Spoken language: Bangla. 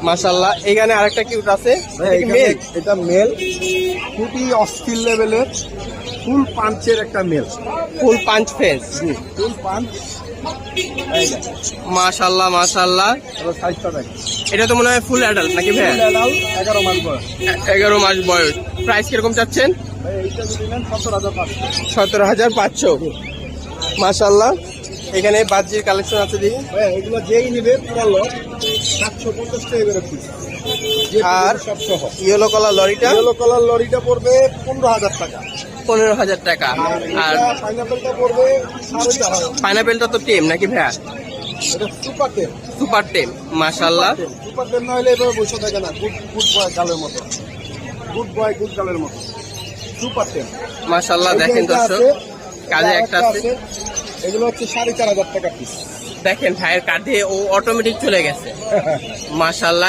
মাশাআল্লাহ, এখানে আরেকটা কিউট আছে, মেল। এটা মেল, খুবই অস্থির লেভেলের ফুল পাঞ্চের একটা মেল, ফুল পাঞ্চ ফেস। ফুল পাঞ্চ। মাশাআল্লাহ মাশাআল্লাহ, সাইজটা দেখ। এটা তো মনে হয় ফুল অ্যাডাল্ট নাকি ভাই? 11 মাস বয়স। 11 মাস বয়স। প্রাইস কিরকম চাচ্ছেন? ভাই এইটা যদি নেন 17,500। 17,500। মাশাআল্লাহ, এখানে বাজির কালেকশন আছে দেখি। ভাই এগুলো যেই নিবে পুরো লট 750 টাকা করে পিস। আর সব সহ ইয়েলো কালার লরিটা? ইয়েলো কালার লরিটা পড়বে 15,000 টাকা। 15,000 টাকা। আর পাইনাপেলটা পড়বে 4,500। পাইনাপেলটা তো টেম নাকি ভাইয়া? এটা সুপার টেম। সুপার টেম। মাশাআল্লাহ, সুপার টেম না হলে এভাবে বসে থাকে না। গুড বয় গালের মতো, গুড বয় গুড গালের মতো সুপার টেম। মাশাআল্লাহ দেখেন দর্শক, কাজে একটা আছে। এগুলো হচ্ছে 4,500 টাকা পিস। দেখেন ভাইয়ের কাঁধে ও অটোমেটিক চলে গেছে। মাশাআল্লাহ।